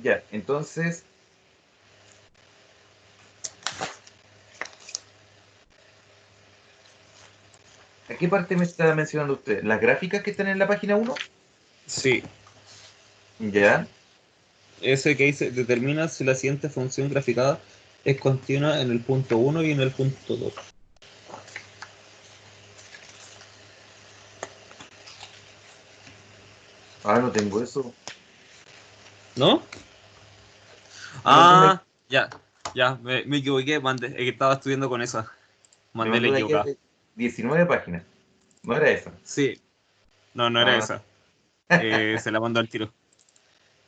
Ya, entonces, ¿a qué parte me está mencionando usted? ¿Las gráficas que están en la página uno? Sí, Ya, ese que dice determina si la siguiente función graficada es continua en el punto uno y en el punto 2. no tengo eso. ¿No? Me mandó una, Ah, ya, ya, me equivoqué, mandé, es que estaba estudiando con esa. me Mandé la mandó una guía equivocada. de 19 páginas. No era esa. Sí, no, no era Ah, esa. Se la mandó al tiro. Es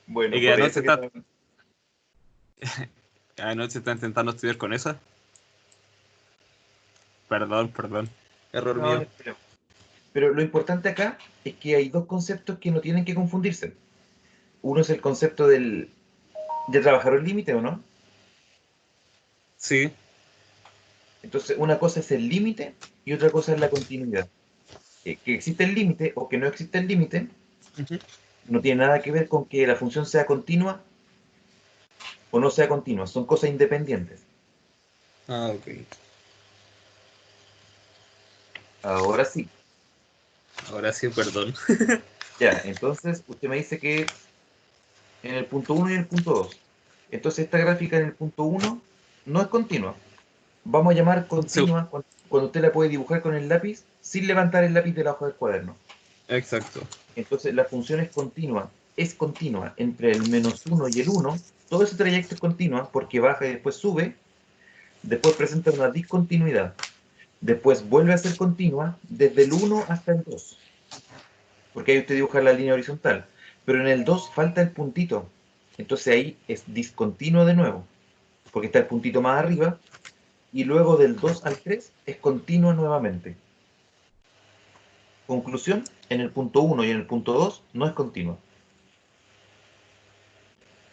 bueno, que por eso que no. anoche está intentando estudiar con esa. Perdón, perdón. Error No, no mío. hay problema. Pero lo importante acá es que hay dos conceptos que no tienen que confundirse. Uno es el concepto del... ¿Ya trabajaron el límite o no? Sí. Entonces, una cosa es el límite y otra cosa es la continuidad. Que existe el límite o que no existe el límite Ujú. no tiene nada que ver con que la función sea continua o no sea continua. Son cosas independientes. Ah, ok. Ahora sí. Ahora sí, perdón. Ya, entonces usted me dice que en el punto uno y en el punto 2. Entonces, esta gráfica en el punto uno no es continua. Vamos a llamar Sí, continua cuando usted la puede dibujar con el lápiz sin levantar el lápiz de la hoja del cuaderno. exacto. Entonces, la función es continua entre el -1 y el uno. Todo ese trayecto es continua porque baja y después sube. Después presenta una discontinuidad. Después vuelve a ser continua desde el uno hasta el 2, porque ahí usted dibuja la línea horizontal. Pero en el 2 falta el puntito. Entonces ahí es discontinuo de nuevo, porque está el puntito más arriba. Y luego del 2 al 3 es continuo nuevamente. Conclusión, en el punto uno y en el punto 2 no es continua.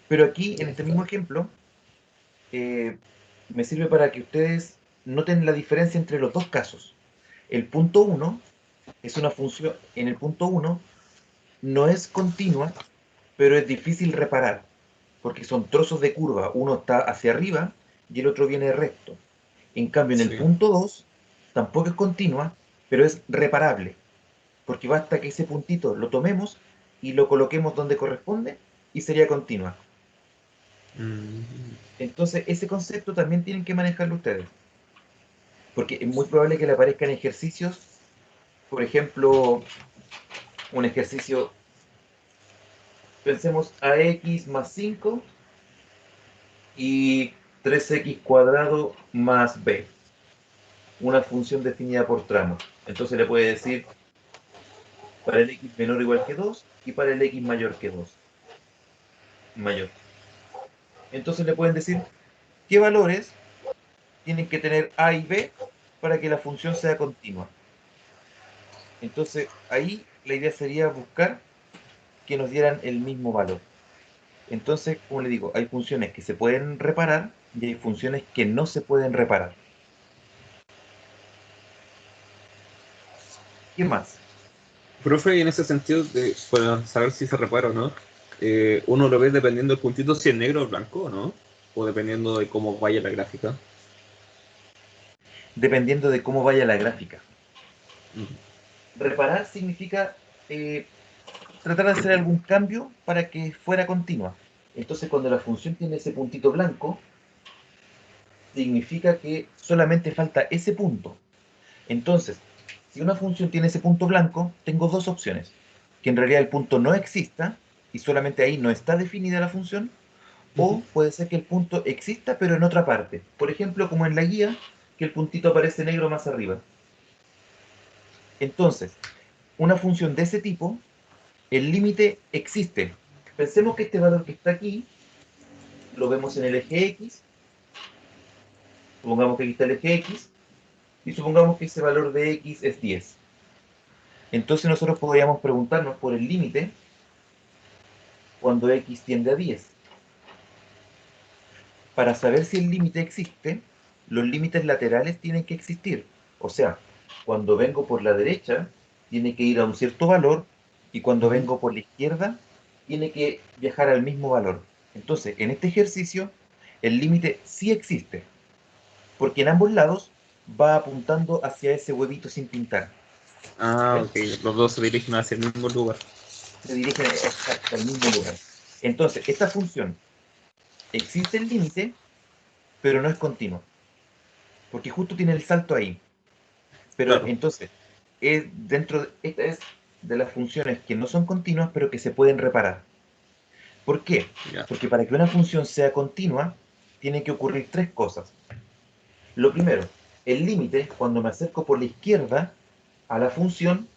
Pero aquí, en Ya este está. mismo ejemplo, eh, me sirve para que ustedes noten la diferencia entre los dos casos. El punto uno es una función, en el punto uno no es continua, pero es difícil reparar, porque son trozos de curva. Uno está hacia arriba y el otro viene recto. En cambio, en el Sí. punto 2 tampoco es continua, pero es reparable, porque basta que ese puntito lo tomemos y lo coloquemos donde corresponde y sería continua. Mm, Entonces, ese concepto también tienen que manejarlo ustedes, porque es muy probable que le aparezcan ejercicios, por ejemplo, un ejercicio, pensemos ax más 5 y 3x cuadrado más b, una función definida por tramos. Entonces le puede decir para el x menor o igual que 2 y para el x mayor que 2 mayor. Entonces le pueden decir qué valores tienen que tener a y b para que la función sea continua. Entonces ahí la idea sería buscar que nos dieran el mismo valor. Entonces, como le digo, hay funciones que se pueden reparar y hay funciones que no se pueden reparar. ¿Qué más? profe, y en ese sentido, para saber si se repara o no, uno lo ve dependiendo del puntito si es negro o blanco, ¿no? O dependiendo de cómo vaya la gráfica. Dependiendo de cómo vaya la gráfica. Mm. Reparar significa tratar de hacer algún cambio para que fuera continua. Entonces, cuando la función tiene ese puntito blanco, significa que solamente falta ese punto. Entonces, si una función tiene ese punto blanco, tengo dos opciones. Que en realidad el punto no exista y solamente ahí no está definida la función, Ujú. o puede ser que el punto exista pero en otra parte. Por ejemplo, como en la guía, que el puntito aparece negro más arriba. Entonces, una función de ese tipo, el límite existe. Pensemos que este valor que está aquí lo vemos en el eje X, supongamos que aquí está el eje X, y supongamos que ese valor de X es 10. Entonces nosotros podríamos preguntarnos por el límite cuando X tiende a 10. Para saber si el límite existe, los límites laterales tienen que existir. O sea, cuando vengo por la derecha, tiene que ir a un cierto valor, y cuando Ujú. vengo por la izquierda, tiene que viajar al mismo valor. Entonces, en este ejercicio, el límite sí existe, porque en ambos lados va apuntando hacia ese huevito sin pintar. Ah, ¿Ven? ok. Los dos se dirigen hacia el mismo lugar. Se dirigen exacto al mismo lugar. Entonces, esta función existe el límite, pero no es continua, porque justo tiene el salto ahí. Pero Claro. entonces, esta es de las funciones que no son continuas, pero que se pueden reparar. ¿Por qué? Ya. Porque para que una función sea continua, tiene que ocurrir tres cosas. Lo primero, el límite, cuando me acerco por la izquierda a la función,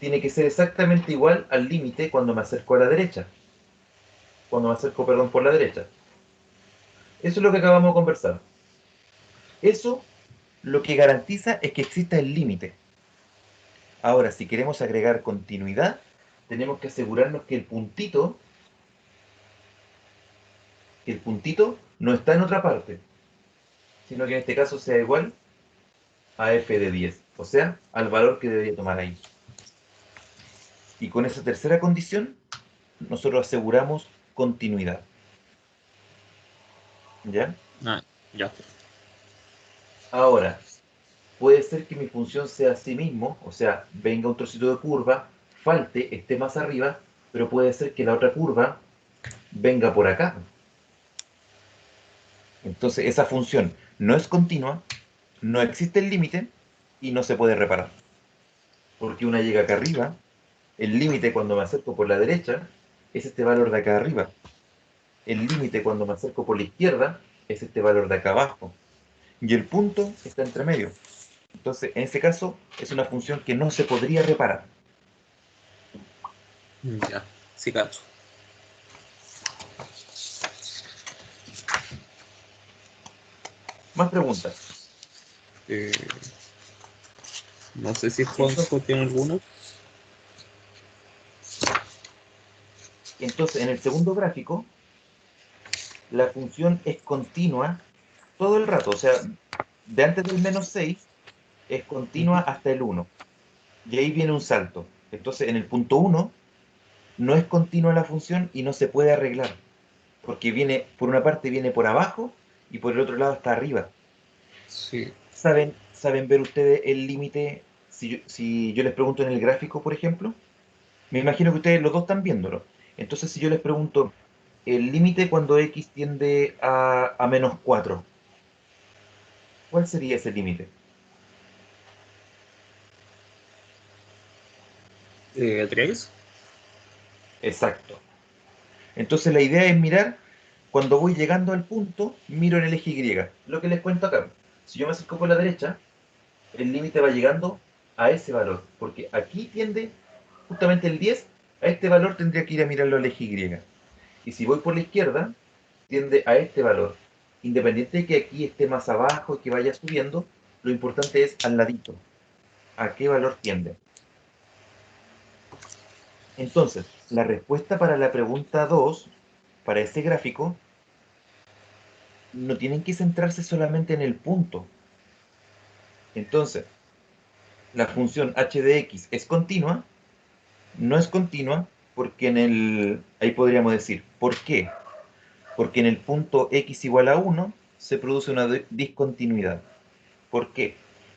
tiene que ser exactamente igual al límite cuando me acerco a la derecha. Cuando me acerco, perdón, por la derecha. Eso es lo que acabamos de conversar. Eso lo que garantiza es que exista el límite. Ahora, si queremos agregar continuidad, tenemos que asegurarnos que el puntito no está en otra parte, sino que en este caso sea igual a f de 10, o sea, al valor que debería tomar ahí. Y con esa tercera condición, nosotros aseguramos continuidad. ¿Ya? Ah, ya. Ahora, puede ser que mi función sea así mismo, o sea, venga un trocito de curva, falte, esté más arriba, pero puede ser que la otra curva venga por acá. Entonces, esa función no es continua, no existe el límite y no se puede reparar. Porque una llega acá arriba, el límite cuando me acerco por la derecha es este valor de acá arriba. El límite cuando me acerco por la izquierda es este valor de acá abajo. Y el punto está entre medio. Entonces, en ese caso, es una función que no se podría reparar. Ya. Sí, cacho. Más preguntas. Eh, no sé si Juanjo Entonces, tiene alguna. entonces, en el segundo gráfico, la función es continua todo el rato. O sea, de antes del -6 es continua Ujú. hasta el 1. Y ahí viene un salto. Entonces, en el punto 1 no es continua la función y no se puede arreglar. Porque viene, por una parte viene por abajo y por el otro lado está arriba. Sí. ¿Saben ver ustedes el límite? Si yo les pregunto en el gráfico, por ejemplo, me imagino que ustedes los dos están viéndolo. Entonces, si yo les pregunto el límite cuando x tiende a -4, ¿cuál sería ese límite? 3. Exacto. Entonces, la idea es mirar, cuando voy llegando al punto, miro en el eje Y. Lo que les cuento acá. Si yo me acerco por la derecha, el límite va llegando a ese valor, porque aquí tiende justamente el 10, a este valor tendría que ir a mirarlo al eje Y. Y si voy por la izquierda, tiende a este valor. Independiente de que aquí esté más abajo y que vaya subiendo, lo importante es al ladito, a qué valor tiende. Entonces, la respuesta para la pregunta 2, para ese gráfico, no tienen que centrarse solamente en el punto. Entonces, la función h de x es continua, no es continua porque ahí podríamos decir, ¿por qué? Porque en el punto x igual a 1 se produce una discontinuidad. ¿Por qué?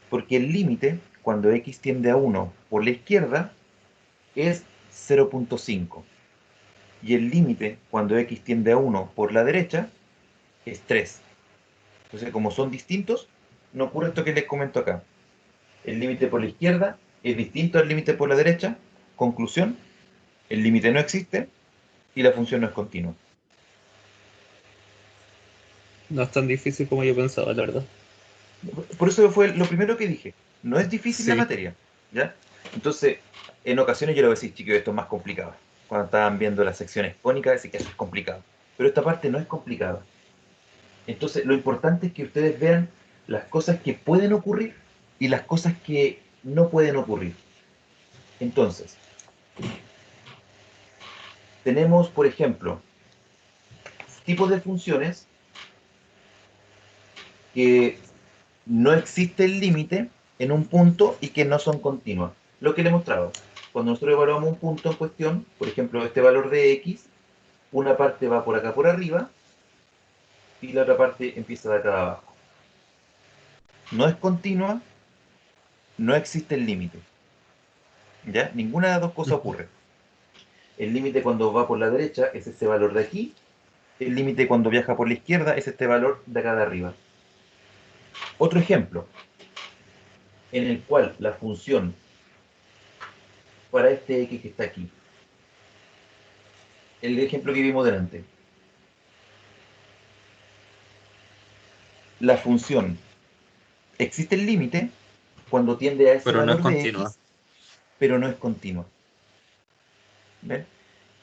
Porque el límite, cuando x tiende a 1 por la izquierda, es 0,5. Y el límite, cuando x tiende a 1 por la derecha, es 3. Entonces, como son distintos, no ocurre esto que les comento acá. El límite por la izquierda es distinto al límite por la derecha. Conclusión, el límite no existe y la función no es continua. No es tan difícil como yo pensaba, la verdad. Por eso fue lo primero que dije. No es difícil la Sí. materia, ¿ya? Entonces, en ocasiones yo le voy a decir, chicos, esto es más complicado. Cuando estaban viendo las secciones cónicas, decía que esto es complicado. Pero esta parte no es complicada. Entonces, lo importante es que ustedes vean las cosas que pueden ocurrir y las cosas que no pueden ocurrir. Entonces, tenemos, por ejemplo, tipos de funciones que no existe el límite en un punto y que no son continuas. Lo que le he mostrado. Cuando nosotros evaluamos un punto en cuestión, por ejemplo, este valor de x, una parte va por acá por arriba y la otra parte empieza de acá abajo. No es continua, no existe el límite. ¿Ya? Ninguna de las dos cosas ocurre. El límite cuando va por la derecha es este valor de aquí. El límite cuando viaja por la izquierda es este valor de acá de arriba. Otro ejemplo, en el cual la función para este x que está aquí, el ejemplo que vimos delante, la función existe el límite cuando tiende a ese Pero no es valor de continua. x, pero no es continua. ¿Ven?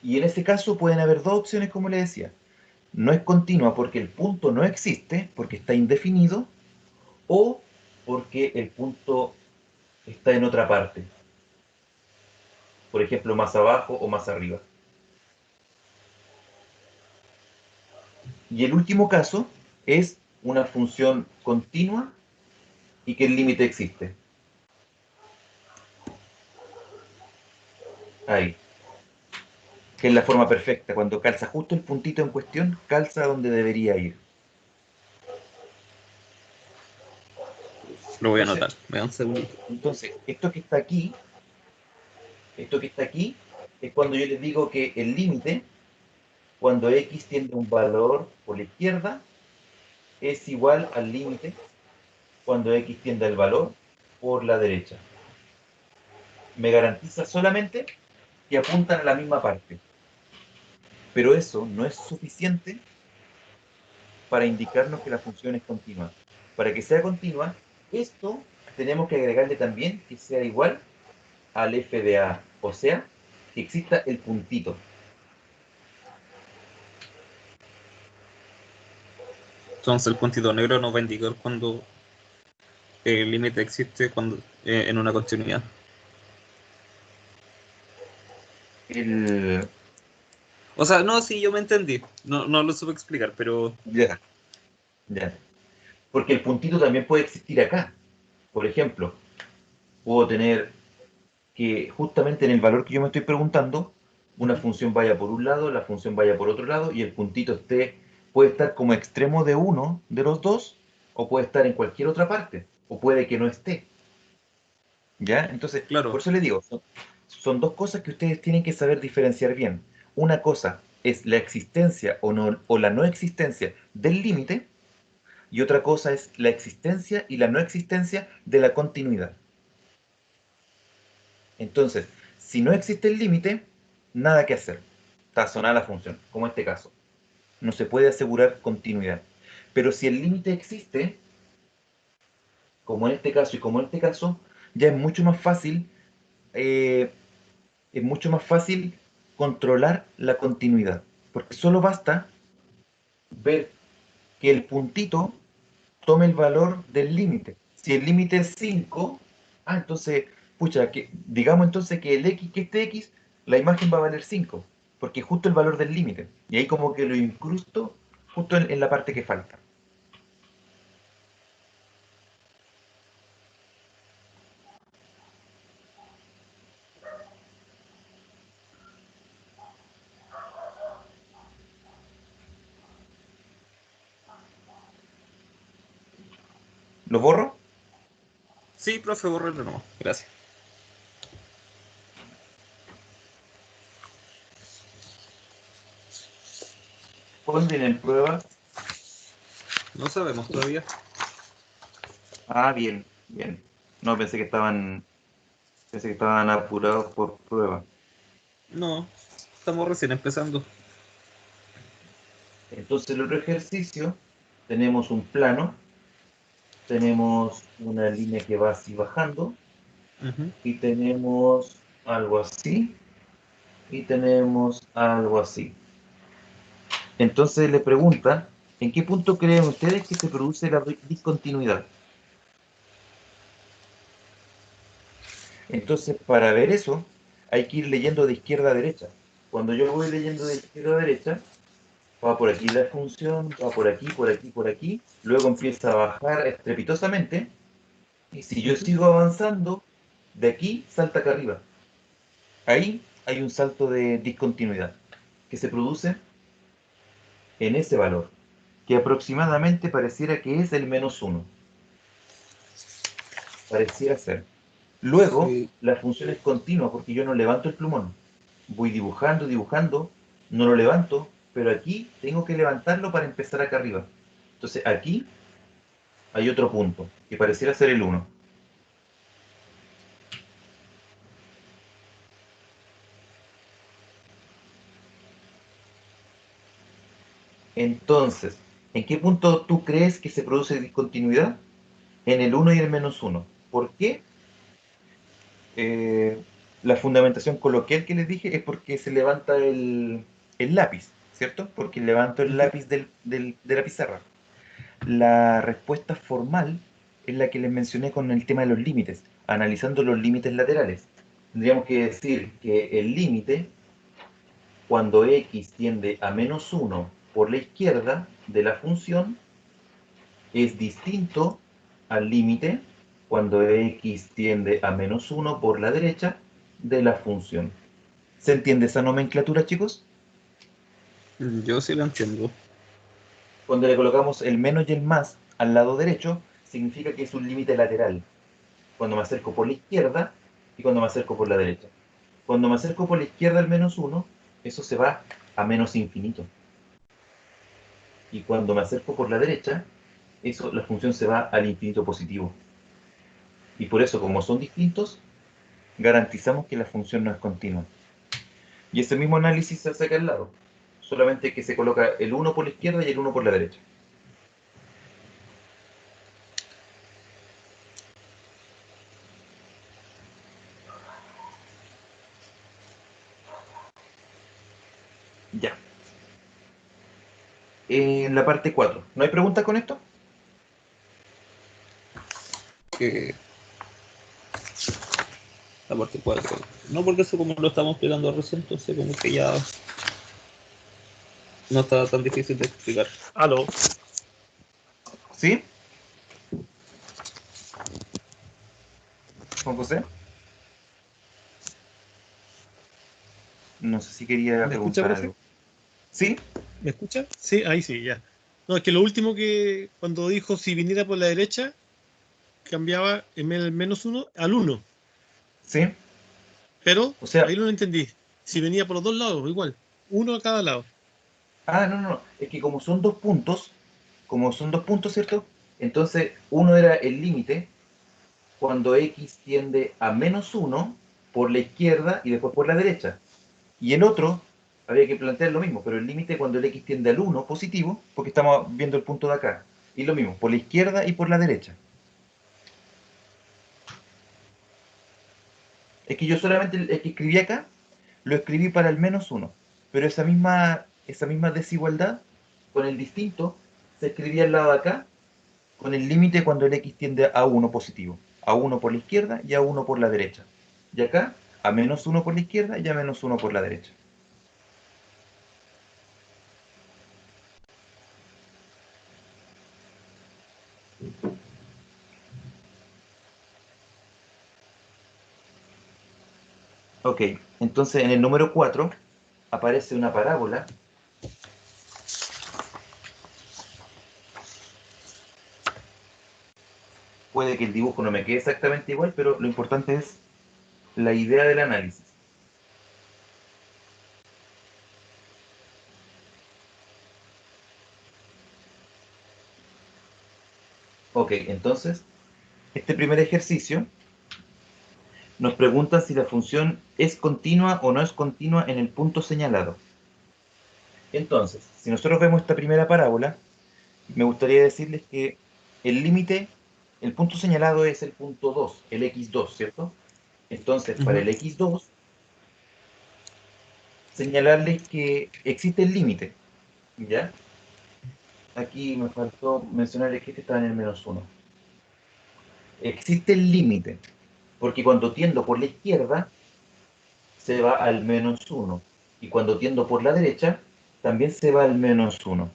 Y en ese caso pueden haber dos opciones, como le decía. No es continua porque el punto no existe, porque está indefinido, o porque el punto está en otra parte. Por ejemplo, más abajo o más arriba. Y el último caso es una función continua y que el límite existe. Ahí. Que es la forma perfecta. Cuando calza justo el puntito en cuestión, calza donde debería ir. Lo voy a Entonces, anotar. Me da un segundito. esto que está aquí, es cuando yo les digo que el límite, cuando x tiende a un valor por la izquierda, es igual al límite cuando x tiende al valor por la derecha. Me garantiza solamente que apuntan a la misma parte. Pero eso no es suficiente para indicarnos que la función es continua. Para que sea continua, esto tenemos que agregarle también que sea igual al f de a, o sea, que exista el puntito. Entonces el puntito negro nos va a indicar cuando el límite existe cuando en una continuidad. El... O sea, no, sí, yo me entendí. No, no lo supe explicar, pero Ya, ya. Porque el puntito también puede existir acá. Por ejemplo, puedo tener que justamente en el valor que yo me estoy preguntando, una función vaya por un lado, la función vaya por otro lado, y el puntito puede estar como extremo de uno de los dos, o puede estar en cualquier otra parte, o puede que no esté. ¿Ya? Entonces, claro. por eso le digo, son dos cosas que ustedes tienen que saber diferenciar bien. Una cosa es la existencia o la no existencia del límite, y otra cosa es la existencia y la no existencia de la continuidad. Entonces, si no existe el límite, nada que hacer. Está sonada la función, como en este caso. No se puede asegurar continuidad. Pero si el límite existe, como en este caso y como en este caso, ya eh, es mucho más fácil controlar la continuidad. Porque solo basta ver que el puntito tome el valor del límite. Si el límite es 5, entonces, pucha, digamos entonces que el x, que este x, la imagen va a valer 5, porque es justo el valor del límite. Y ahí como que lo incrusto justo en la parte que falta. ¿Lo borro? Sí, profe, borrarlo no. Gracias. ¿Cuál viene en prueba? No sabemos todavía. Bien, bien. No, pensé que estaban apurados por prueba. No, estamos recién empezando. Entonces el otro ejercicio, tenemos un plano, tenemos una línea que va así bajando, Ujú. y tenemos algo así, y tenemos algo así. Entonces le pregunta, ¿en qué punto creen ustedes que se produce la discontinuidad? Entonces, para ver eso, hay que ir leyendo de izquierda a derecha. Cuando yo voy leyendo de izquierda a derecha, va por aquí la función, va por aquí, por aquí, por aquí, luego empieza a bajar estrepitosamente, y si yo Ujú. sigo avanzando, de aquí salta acá arriba. Ahí hay un salto de discontinuidad que se produce. en ese valor, que aproximadamente pareciera que es el -1. Pareciera ser. Luego, Sí. la función es continua porque yo no levanto el plumón. Voy dibujando, dibujando, no lo levanto, pero aquí tengo que levantarlo para empezar acá arriba. Entonces aquí hay otro punto, que pareciera ser el 1. Entonces, ¿en qué punto tú crees que se produce discontinuidad? En el 1 y el -1. ¿Por qué? Eh, la fundamentación coloquial que les dije es porque se levanta el lápiz, ¿cierto? Porque levanto el Ujú. lápiz de la pizarra. La respuesta formal es la que les mencioné con el tema de los límites, analizando los límites laterales. Tendríamos que decir que el límite, cuando x tiende a -1 por la izquierda de la función, es distinto al límite cuando x tiende a -1 por la derecha de la función. ¿Se entiende esa nomenclatura, chicos? Yo sí lo entiendo. Cuando le colocamos el menos y el más al lado derecho, significa que es un límite lateral. Cuando me acerco por la izquierda y cuando me acerco por la derecha. Cuando me acerco por la izquierda al -1, eso se va a menos infinito. Y cuando me acerco por la derecha, eso, la función se va al infinito positivo. Y por eso, como son distintos, garantizamos que la función no es continua. Y ese mismo análisis se hace acá al lado, solamente que se coloca el 1 por la izquierda y el 1 por la derecha. Ya. En la parte 4, ¿no hay preguntas con esto? Que la parte 4. No, porque eso como lo estamos explicando recién, entonces como que ya no está tan difícil de explicar. Aló. ¿Sí? ¿Juan José? No sé si quería ¿Me escucha, preguntar profe? algo. ¿Sí? ¿Me escucha? Sí, ahí sí, ya. No, es que lo último que cuando dijo si viniera por la derecha, cambiaba en el -1 al 1. ¿Sí? Pero O sea, ahí no lo entendí. Si venía por los dos lados, igual. Uno a cada lado. no, no, no. Es que como son dos puntos, ¿cierto? Entonces, uno era el límite cuando x tiende a -1 por la izquierda y después por la derecha. Y el otro, había que plantear lo mismo, pero el límite cuando el x tiende al 1 positivo, porque estamos viendo el punto de acá. Y lo mismo, por la izquierda y por la derecha. Es que yo solamente el que escribí acá, lo escribí para el -1. Pero esa misma desigualdad, con el distinto, se escribía al lado de acá, con el límite cuando el x tiende a 1 positivo. A 1 por la izquierda y a 1 por la derecha. Y acá, a -1 por la izquierda y a -1 por la derecha. Ok, entonces en el número 4 aparece una parábola. Puede que el dibujo no me quede exactamente igual, pero lo importante es la idea del análisis. Ok, entonces, este primer ejercicio nos pregunta si la función es continua o no es continua en el punto señalado. Entonces, si nosotros vemos esta primera parábola, me gustaría decirles que el límite, el punto señalado es el punto 2, el x2, ¿cierto? Entonces, para Ujú. el x2, señalarles que existe el límite, ¿ya? Aquí me faltó mencionarles que este está en el -1. Existe el límite, porque cuando tiendo por la izquierda, se va al -1. Y cuando tiendo por la derecha, también se va al -1.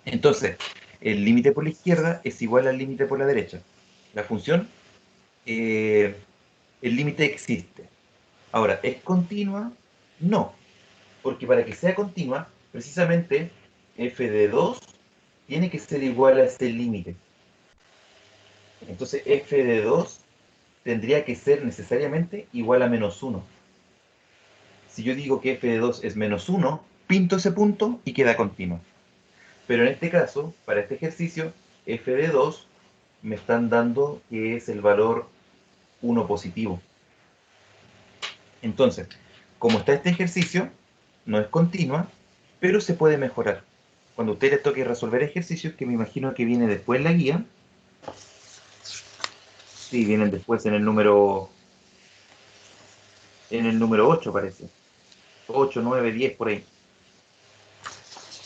Entonces, el límite por la izquierda es igual al límite por la derecha. La función, eh, el límite existe. Ahora, ¿es continua? No, porque para que sea continua, precisamente f de 2 tiene que ser igual a este límite. Entonces f de 2 tendría que ser necesariamente igual a menos 1. Si yo digo que f de 2 es menos 1, pinto ese punto y queda continua. Pero en este caso, para este ejercicio, f de 2 me están dando que es el valor 1 positivo. Entonces, como está este ejercicio, no es continua, pero se puede mejorar. Cuando a usted le toque resolver ejercicios, que me imagino que viene después en la guía, sí, vienen después en el número 8 parece. 8, 9, 10 por ahí.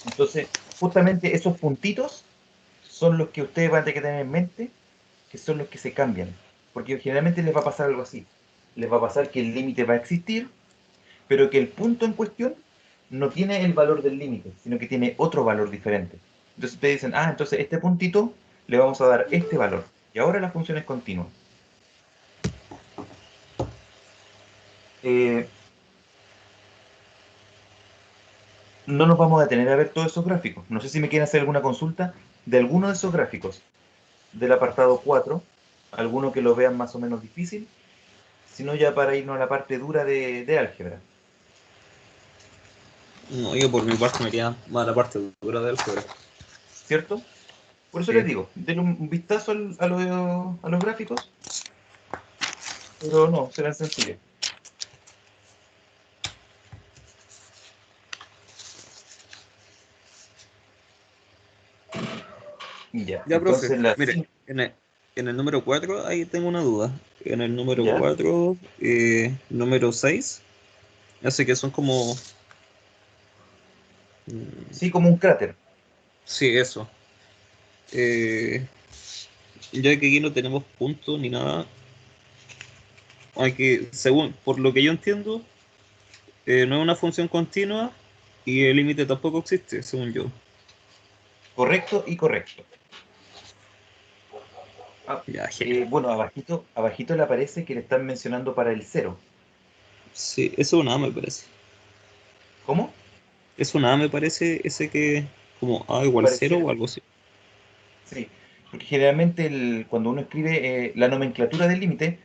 Entonces, justamente esos puntitos son los que ustedes van a tener que tener en mente, que son los que se cambian. Porque generalmente les va a pasar algo así. Les va a pasar que el límite va a existir, pero que el punto en cuestión no tiene el valor del límite, sino que tiene otro valor diferente. Entonces ustedes dicen, ah, entonces este puntito le vamos a dar este valor. Y ahora la función es continua. Eh, no nos vamos a detener a ver todos esos gráficos. No sé si me quieren hacer alguna consulta de alguno de esos gráficos del apartado 4, alguno que lo vean más o menos difícil, sino ya para irnos a la parte dura de álgebra, No, yo por mi parte me iría más a la parte dura del juego. ¿cierto? Por eso les Sí. digo, denle un vistazo a los gráficos, pero no, serán sencillos. Ya, Ya, profe, entonces la mire, 5, en el número 4 ahí tengo una duda. En el número ya, 4 número 6 hace que son como... sí, como un cráter. Sí, eso. Eh, ya que aquí no tenemos puntos ni nada, hay que, según, por lo que yo entiendo, no es una función continua y el límite tampoco existe, según yo. Correcto y correcto. Ah, Ya, genial. bueno, abajito le aparece que le están mencionando para el cero. Sí, eso es una A me parece. ¿Cómo? Es una A me parece ese que como A igual cero o Pareciera. algo así. Sí, porque generalmente cuando uno escribe la nomenclatura del límite,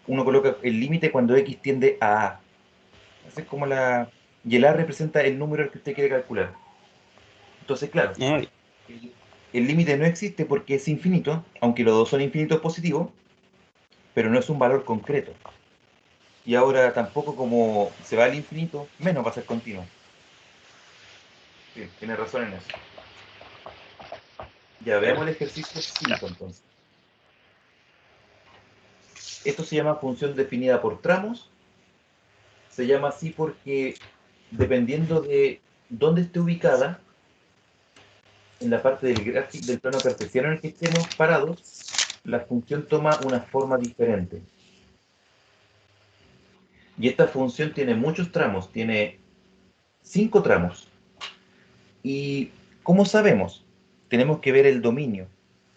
uno coloca el límite cuando x tiende a A. Esa es como la... Y el A representa el número al que usted quiere calcular. Entonces, claro, Ah, el el límite no existe porque es infinito, aunque los dos son infinitos positivos, pero no es un valor concreto. Y ahora tampoco como se va al infinito, menos va a ser continuo. Sí, tiene razón en eso. Ya veamos el ejercicio ya. 5 entonces. Esto se llama función definida por tramos. Se llama así porque dependiendo de dónde esté ubicada, en la parte del gráfico del plano cartesiano en el que estemos parados, la función toma una forma diferente. Y esta función tiene muchos tramos, tiene 5 tramos. ¿Y cómo sabemos? Tenemos que ver el dominio.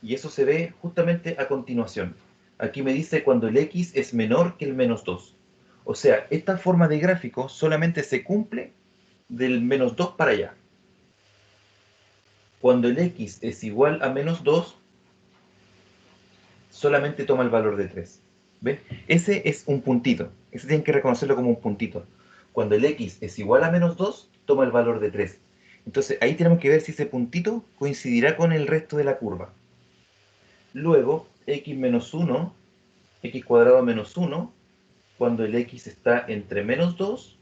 Y eso se ve justamente a continuación. Aquí me dice cuando el x es menor que el menos 2. O sea, esta forma de gráfico solamente se cumple del menos 2 para allá. Cuando el x es igual a menos 2, solamente toma el valor de 3. ¿Ven? Ese es un puntito. Ese tienen que reconocerlo como un puntito. Cuando el x es igual a menos 2, toma el valor de 3. Entonces ahí tenemos que ver si ese puntito coincidirá con el resto de la curva. Luego, x menos 1, x cuadrado menos 1, cuando el x está entre menos 2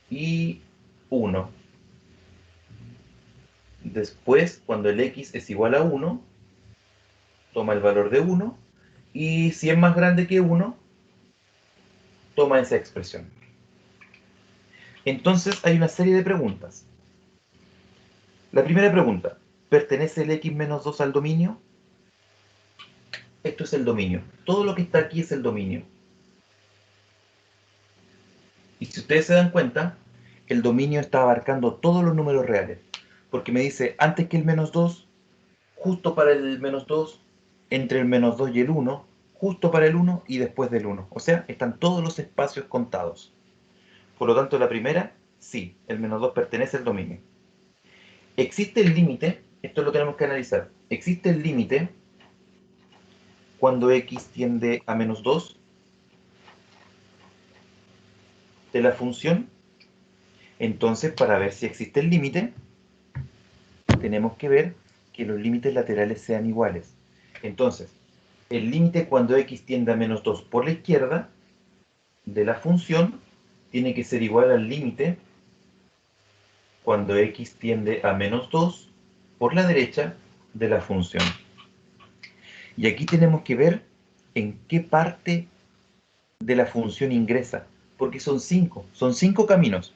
y 1. Después, cuando el x es igual a 1, toma el valor de 1. Y si es más grande que 1, toma esa expresión. Entonces hay una serie de preguntas. La primera pregunta, ¿pertenece el x menos 2 al dominio? Esto es el dominio. Todo lo que está aquí es el dominio. Y si ustedes se dan cuenta, el dominio está abarcando todos los números reales. Porque me dice, antes que el menos 2, justo para el menos 2, entre el menos 2 y el 1, justo para el 1 y después del 1. O sea, están todos los espacios contados. Por lo tanto, la primera, sí, el menos 2 pertenece al dominio. existe el límite, esto lo tenemos que analizar, existe el límite cuando x tiende a menos 2 de la función. Entonces, para ver si existe el límite, tenemos que ver que los límites laterales sean iguales. Entonces, el límite cuando x tiende a menos 2 por la izquierda de la función tiene que ser igual al límite cuando x tiende a menos 2 por la derecha de la función. Y aquí tenemos que ver en qué parte de la función ingresa, porque son 5 caminos.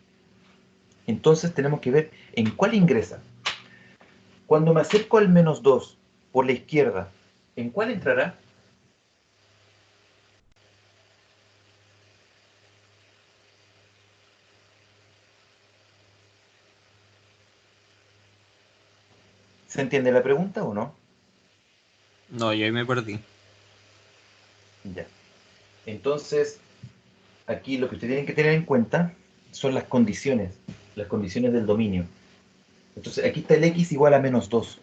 Entonces tenemos que ver en cuál ingresa. Cuando me acerco al menos 2 por la izquierda, ¿en cuál entrará? ¿Se entiende la pregunta o no? No, yo ahí me perdí. Ya. Entonces, aquí lo que ustedes tienen que tener en cuenta son las condiciones del dominio. Entonces, aquí está el x igual a menos 2,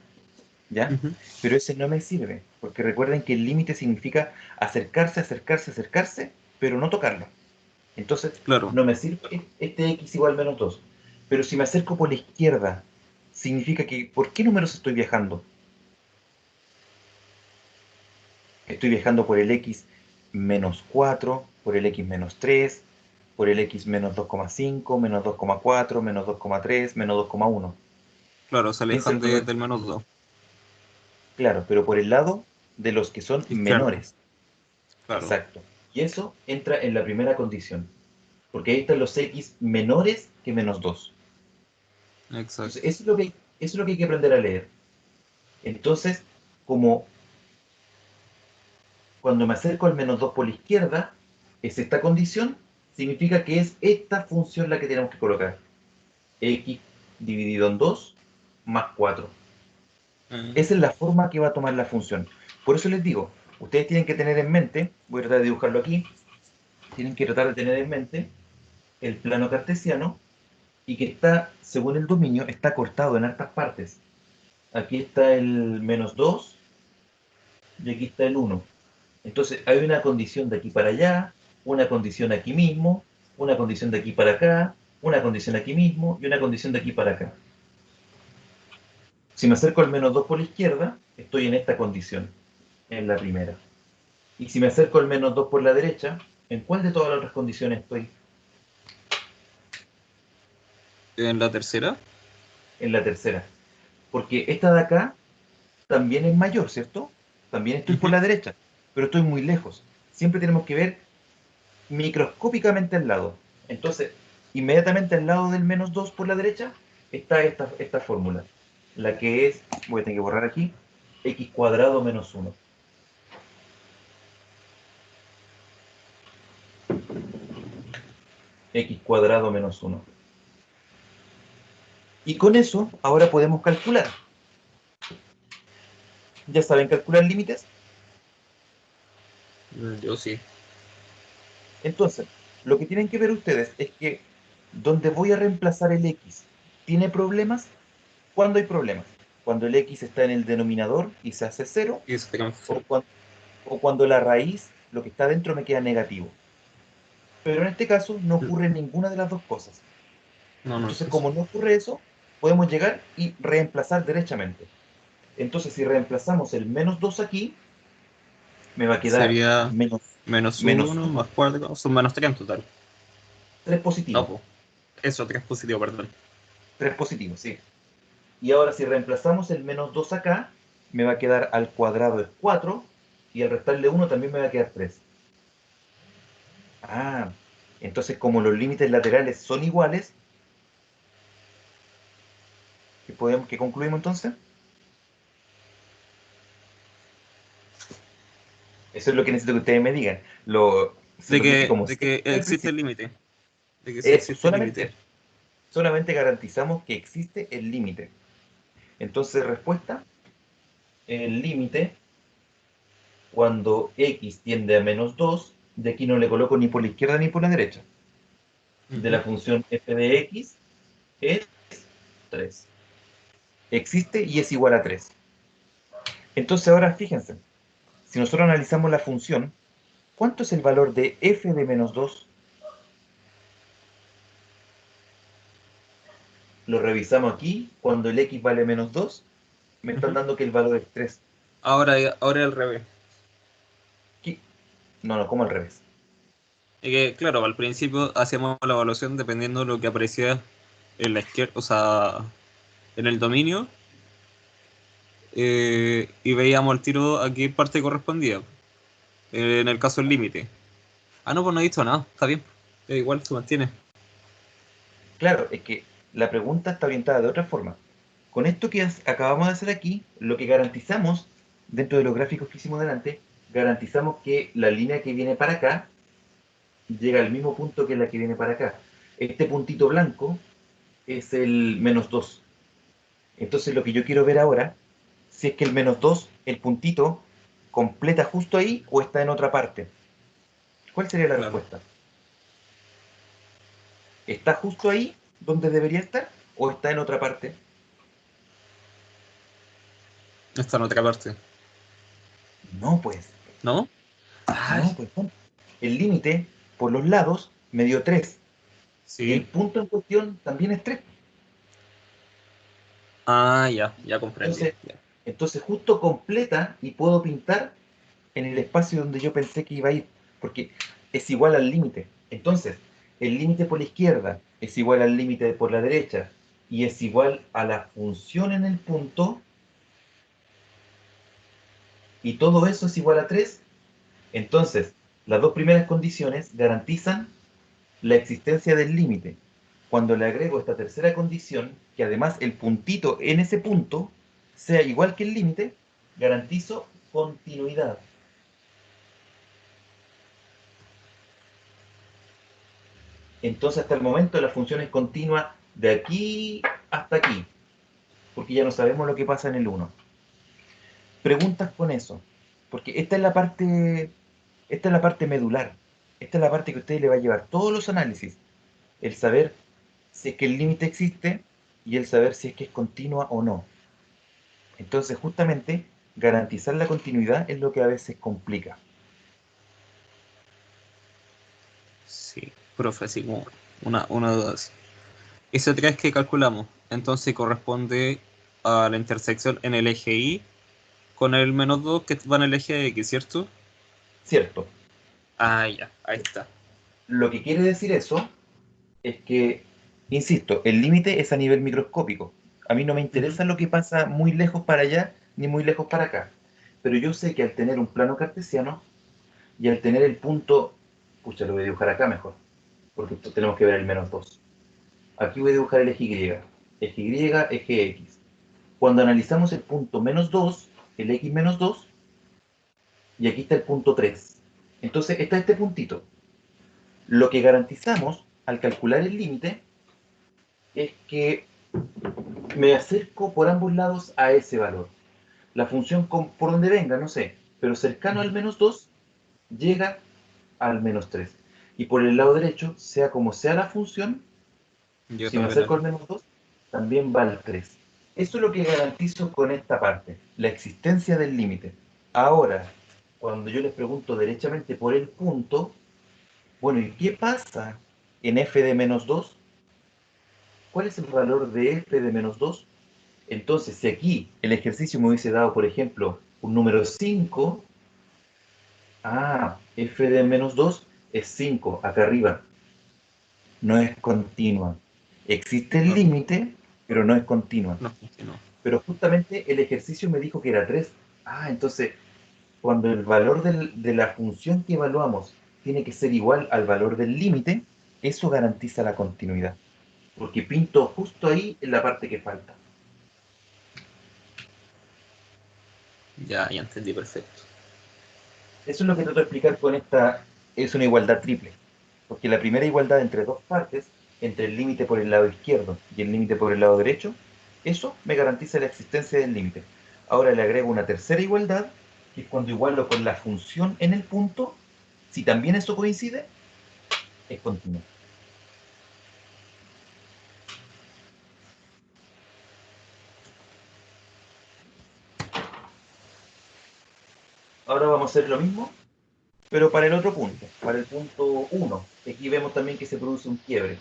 ¿ya? Ujú. Pero ese no me sirve, porque recuerden que el límite significa acercarse, acercarse, acercarse, pero no tocarlo. Entonces, Claro, no me sirve este x igual a menos 2. Pero si me acerco por la izquierda, significa que, ¿por qué números estoy viajando? Estoy viajando por el x menos 4, por el x menos 3, por el x menos 2,5, menos 2,4, menos 2,3, menos 2,1. claro, se alejan Piensen todo. del menos 2. Claro, pero por el lado de los que son Izquierdo, menores. claro, Exacto. Y eso entra en la primera condición, porque ahí están los x menores que menos 2. Entonces, exacto. eso es lo que hay que aprender a leer. Entonces, como cuando me acerco al menos 2 por la izquierda, es esta condición, significa que es esta función la que tenemos que colocar. X dividido en 2 más 4. Mm. Esa es la forma que va a tomar la función. Por eso les digo, ustedes tienen que tener en mente, voy a tratar de dibujarlo aquí, tienen que tratar de tener en mente el plano cartesiano y que está, según el dominio, está cortado en hartas partes. Aquí está el menos 2 y aquí está el 1. Entonces hay una condición de aquí para allá, una condición aquí mismo, una condición de aquí para acá, una condición aquí mismo y una condición de aquí para acá. Si me acerco al menos 2 por la izquierda, estoy en esta condición, en la primera. Y si me acerco al menos 2 por la derecha, ¿en cuál de todas las otras condiciones estoy? En la tercera, En la tercera. Porque esta de acá también es mayor, ¿cierto? También estoy por ujú, la derecha, pero estoy muy lejos. Siempre tenemos que ver microscópicamente al lado. Entonces, inmediatamente al lado del menos 2 por la derecha está esta fórmula, la que es, voy a tener que borrar aquí, x cuadrado menos 1. X cuadrado menos 1. Y con eso, ahora podemos calcular. ¿Ya saben calcular límites? yo sí. Entonces, lo que tienen que ver ustedes es que donde voy a reemplazar el x tiene problemas. ¿Cuándo hay problemas? Cuando el x está en el denominador y se hace 0, Y se te o, cancela. o cuando la raíz, lo que está dentro, me queda negativo. Pero en este caso no ocurre ninguna de las dos cosas. No, no es Entonces, eso. como no ocurre eso, podemos llegar y reemplazar derechamente. Entonces, si reemplazamos el menos 2 aquí, me va a quedar Sería menos, menos menos uno 1, más 4, son menos 3 en total. 3 No, positivo. pues. Eso, 3 positivo, perdón. 3 positivo, sí. Y ahora si reemplazamos el menos 2 acá, me va a quedar al cuadrado es 4 y al restarle 1 también me va a quedar 3. Ah, entonces como los límites laterales son iguales, ¿qué concluimos entonces? Eso es lo que necesito que ustedes me digan. Se De los dije que, como de que siempre al existe el principio. límite. De que sí Eso, existe el solamente límite. eso. Solamente garantizamos que existe el límite. Entonces, respuesta, el límite cuando x tiende a menos 2, de aquí no le coloco ni por la izquierda ni por la derecha, de Ujú. la función f de x es 3. existe y es igual a 3. Entonces ahora fíjense, si nosotros analizamos la función, ¿cuánto es el valor de f de menos 2? Lo revisamos aquí, cuando el x vale menos 2, me están dando que el valor es 3. Ahora al revés. No, ¿cómo al revés? Y que, claro, al principio hacíamos la evaluación dependiendo de lo que aparecía en la izquierda, o sea, en el dominio, y veíamos el tiro a qué parte correspondía. En el caso del límite. Ah, no, pues no he visto nada, está bien. Igual se mantiene. Claro, es que la pregunta está orientada de otra forma. Con esto que acabamos de hacer aquí, lo que garantizamos, dentro de los gráficos que hicimos delante, garantizamos que la línea que viene para acá llega al mismo punto que la que viene para acá. Este puntito blanco es el menos 2. Entonces lo que yo quiero ver ahora, si es que el menos 2, el puntito, completa justo ahí o está en otra parte. ¿Cuál sería la Claro. respuesta? ¿Está justo ahí donde debería estar o está en otra parte? Está en otra parte. No, pues. ¿No? Ay, No, pues. No. El límite por los lados me dio 3 y el sí. punto en cuestión también es 3. Ah, ya comprendí. Entonces, Ya. entonces justo completa y puedo pintar en el espacio donde yo pensé que iba a ir, porque es igual al límite. Entonces, el límite por la izquierda es igual al límite por la derecha y es igual a la función en el punto y todo eso es igual a 3. Entonces, las dos primeras condiciones garantizan la existencia del límite. Cuando le agrego esta tercera condición, que además el puntito en ese punto sea igual que el límite, garantizo continuidad. Entonces hasta el momento la función es continua de aquí hasta aquí, porque ya no sabemos lo que pasa en el 1. Preguntas con eso, porque esta es la parte medular, esta es la parte que a usted le va a llevar todos los análisis, el saber si es que el límite existe y el saber si es que es continua o no. Entonces justamente garantizar la continuidad es lo que a veces complica. Sí, profe, así como una duda así. Ese 3 que calculamos, entonces corresponde a la intersección en el eje Y con el menos 2 que va en el eje X, ¿cierto? Cierto, Ah, ya, ahí está. lo que quiere decir eso es que, insisto, el límite es a nivel microscópico. A mí no me Ujú. interesa lo que pasa muy lejos para allá ni muy lejos para acá. Pero yo sé que al tener un plano cartesiano y al tener el punto, pucha, lo voy a dibujar acá mejor, porque tenemos que ver el menos 2. Aquí voy a dibujar el eje Y. Eje Y, eje X. Cuando analizamos el punto menos 2, el X menos 2, y aquí está el punto 3. Entonces está este puntito. Lo que garantizamos al calcular el límite es que me acerco por ambos lados a ese valor. La función por donde venga, no sé, pero cercano al menos 2 llega al menos 3. Y por el lado derecho, sea como sea la función, Yo si me también. acerco al menos 2 también va al 3. Eso es lo que garantizo con esta parte, la existencia del límite. Ahora, cuando yo les pregunto derechamente por el punto, bueno, ¿y qué pasa en f de menos 2? ¿Cuál es el valor de f de menos 2? Entonces, si aquí el ejercicio me hubiese dado, por ejemplo, un número 5, f de menos 2 es 5, acá arriba. No es continua. Existe el No, límite, pero no es continua. no funcionó. Pero justamente el ejercicio me dijo que era 3. Entonces, cuando el valor de la función que evaluamos tiene que ser igual al valor del límite, eso garantiza la continuidad. Porque pinto justo ahí en la parte que falta. Ya entendí perfecto. Eso es lo que trato de explicar con esta, es una igualdad triple. Porque la primera igualdad entre dos partes, entre el límite por el lado izquierdo y el límite por el lado derecho, eso me garantiza la existencia del límite. Ahora le agrego una tercera igualdad, que es cuando igualo con la función en el punto, si también eso coincide, es continuo. Ahora vamos a hacer lo mismo, pero para el otro punto, para el punto 1. Aquí vemos también que se produce un quiebre.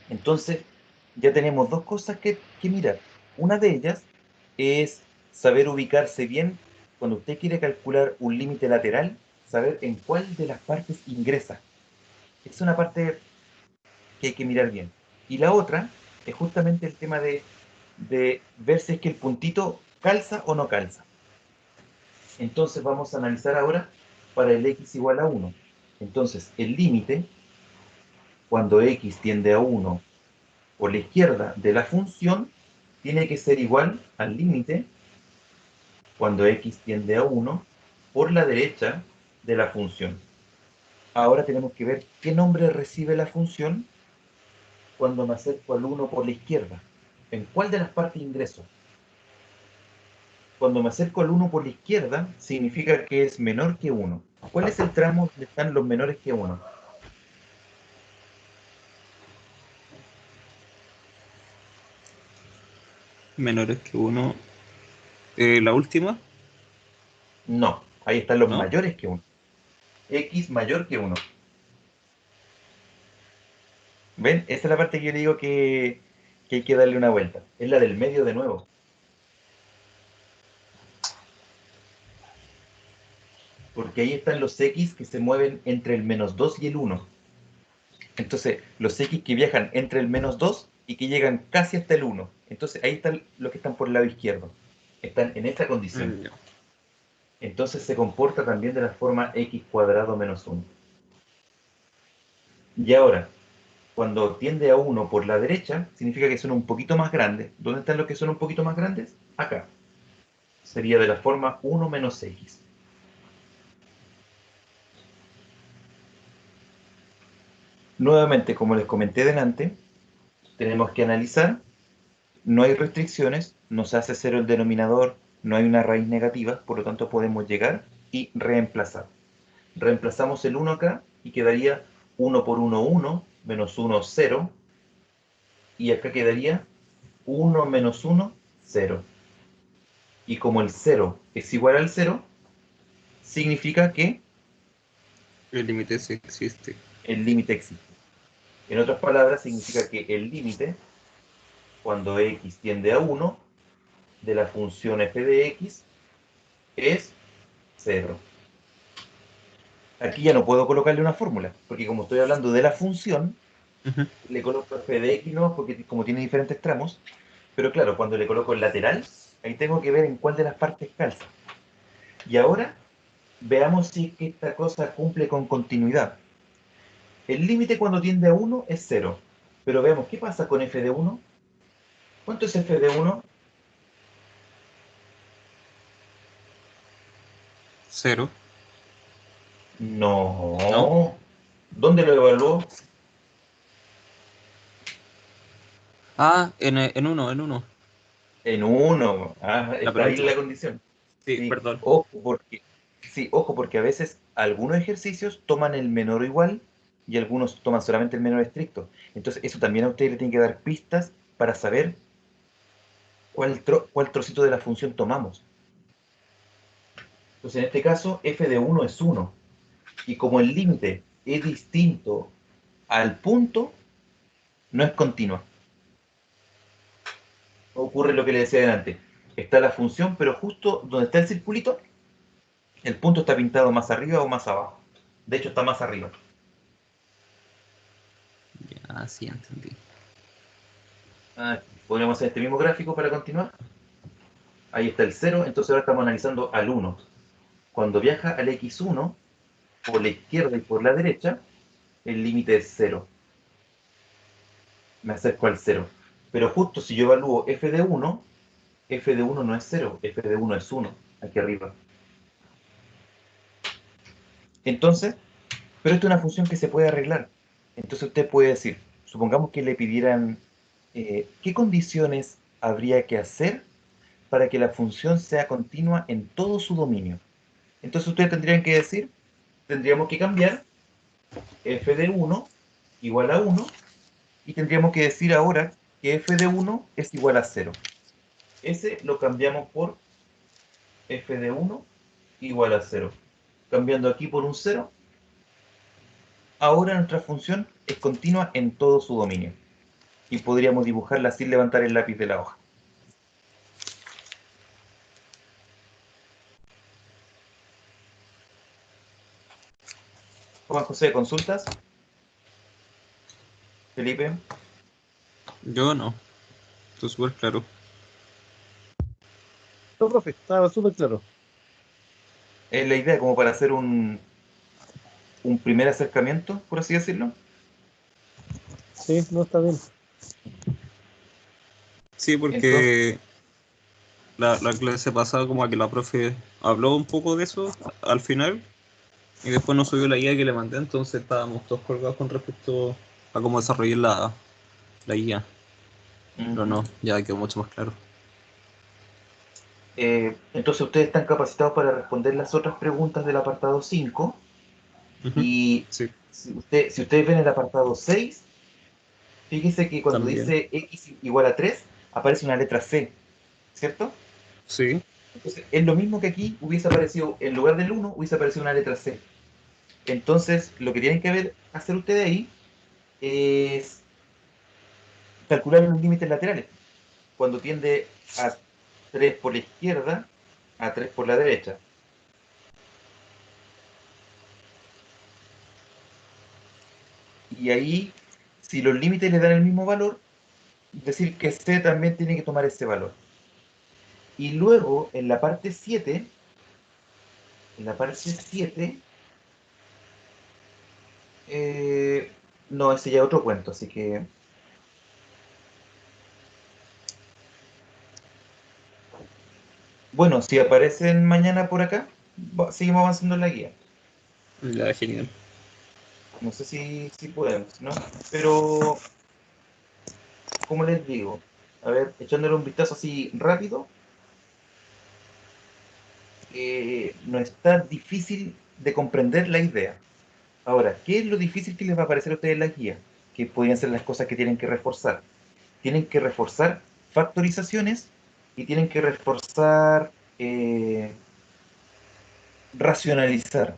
Entonces, ya tenemos dos cosas que mirar. Una de ellas es saber ubicarse bien cuando usted quiere calcular un límite lateral, saber en cuál de las partes ingresa. Es una parte que hay que mirar bien. Y la otra es justamente el tema de ver si es que el puntito calza o no calza. Entonces vamos a analizar ahora para el x igual a 1. Entonces, el límite, cuando x tiende a 1 por la izquierda de la función, tiene que ser igual al límite cuando x tiende a 1 por la derecha de la función. Ahora tenemos que ver qué nombre recibe la función cuando me acerco al 1 por la izquierda. ¿En cuál de las partes ingreso? Cuando me acerco al 1 por la izquierda, significa que es menor que 1. ¿Cuál es el tramo donde están los menores que 1? Menores que 1. La última, No, ahí están los ¿no? mayores que 1. X mayor que 1. ¿Ven? Esa es la parte que yo digo que hay que darle una vuelta. Es la del medio de nuevo. Porque ahí están los X que se mueven entre el -2 y el 1. Entonces, los X que viajan entre el -2 y que llegan casi hasta el 1. Entonces, ahí están los que están por el lado izquierdo. Están en esta condición. Ya. Entonces se comporta también de la forma x cuadrado menos 1. Y ahora, cuando tiende a 1 por la derecha, significa que son un poquito más grandes. ¿Dónde están los que son un poquito más grandes? Acá. Sería de la forma 1 menos x. Nuevamente, como les comenté delante, tenemos que analizar, no hay restricciones, nos hace cero el denominador, no hay una raíz negativa, por lo tanto podemos llegar y reemplazar. Reemplazamos el 1 acá y quedaría 1 por 1, 1, menos 1, 0, y acá quedaría 1 menos 1, 0. Y como el 0 es igual al 0, significa que El límite sí existe. el límite existe. En otras palabras, significa que el límite, cuando x tiende a 1, de la función f de x, es 0. Aquí ya no puedo colocarle una fórmula, porque como estoy hablando de la función, Ujú. le coloco f de x no, porque como tiene diferentes tramos, pero claro, cuando le coloco el lateral, ahí tengo que ver en cuál de las partes calza. Y ahora veamos si es que esta cosa cumple con continuidad. El límite cuando tiende a 1 es 0. Pero veamos, ¿qué pasa con f de 1? ¿Cuánto es f de 1? 0, ¿no? No. ¿Dónde lo evaluó? Ah, en uno, en uno. En 1. Ah, La está ahí la penúltima. condición. Sí, Sí, perdón. ojo, porque a veces algunos ejercicios toman el menor o igual y algunos toman solamente el menor estricto. Entonces, eso también a ustedes le tiene que dar pistas para saber cuál trocito de la función tomamos. Entonces, en este caso, f de 1 es 1. Y como el límite es distinto al punto, no es continua. Ocurre lo que le decía delante. Está la función, pero justo donde está el circulito, el punto está pintado más arriba o más abajo. De hecho, está más arriba. Ya, sí, entendí. Podríamos hacer este mismo gráfico para continuar. Ahí está el 0, entonces ahora estamos analizando al 1. Cuando viaja al x1, por la izquierda y por la derecha, el límite es 0. Me acerco al 0. Pero justo si yo evalúo f de 1, f de 1 no es 0, f de 1 es 1, aquí arriba. Entonces, pero esta es una función que se puede arreglar. Entonces usted puede decir, supongamos que le pidieran qué condiciones habría que hacer para que la función sea continua en todo su dominio. Entonces ustedes tendrían que decir, tendríamos que cambiar f de 1 igual a 1 y tendríamos que decir ahora que f de 1 es igual a 0. ese lo cambiamos por f de 1 igual a 0. Cambiando aquí por un 0, ahora nuestra función es continua en todo su dominio. Y podríamos dibujarla sin levantar el lápiz de la hoja. Juan José, ¿consultas? Felipe. Yo no. Esto es súper claro. No, profe, estaba súper claro. Es la idea como para hacer un primer acercamiento, por así decirlo. Sí, no está bien. Sí, Entonces, porque la clase pasada como que la profe habló un poco de eso al final y después nos subió la guía que le mandé, entonces estábamos todos colgados con respecto a cómo desarrollar la guía. Pero no, ya quedó mucho más claro. entonces ustedes están capacitados para responder las otras preguntas del apartado 5 Ujú. y Sí, si ustedes ven el apartado 6, fíjense que cuando también. dice x igual a 3 aparece una letra C, ¿cierto? Sí, Entonces es lo mismo que aquí hubiese aparecido, en lugar del 1 hubiese aparecido una letra C. Entonces lo que tienen que hacer ustedes ahí es calcular los límites laterales. Cuando tiende a 3 por la izquierda, a 3 por la derecha. Y ahí, si los límites le dan el mismo valor, decir que C también tiene que tomar ese valor. Y luego, en la parte 7, no, ese ya es otro cuento, así que, bueno, si aparecen mañana por acá, seguimos avanzando en la guía. ya, genial. No sé si podemos, ¿no? Pero, como les digo, a ver, echándole un vistazo así rápido, no está difícil de comprender la idea. Ahora, ¿qué es lo difícil que les va a parecer a ustedes en la guía? Que podrían ser las cosas que tienen que reforzar. Tienen que reforzar factorizaciones y tienen que reforzar racionalizar.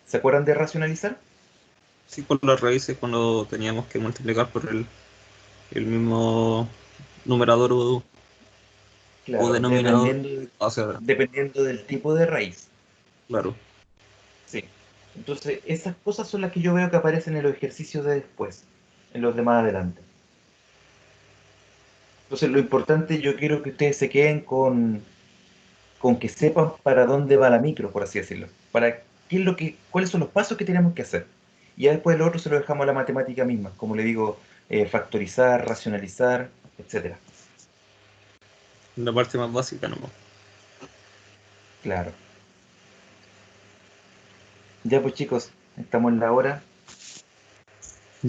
¿Se acuerdan de racionalizar? Sí, por las raíces cuando teníamos que multiplicar por el mismo numerador o Claro, denominador. O sea, dependiendo del tipo de raíz. claro. Sí. Entonces, esas cosas son las que yo veo que aparecen en los ejercicios de después, en los de más adelante. Entonces, lo importante, yo quiero que ustedes se queden con que sepan para dónde va la micro, por así decirlo. Para cuáles son los pasos que tenemos que hacer. Y ya después lo otro se lo dejamos a la matemática misma, como le digo, factorizar, racionalizar, etcétera. La parte más básica nomás. Claro. Ya pues chicos, estamos en la hora.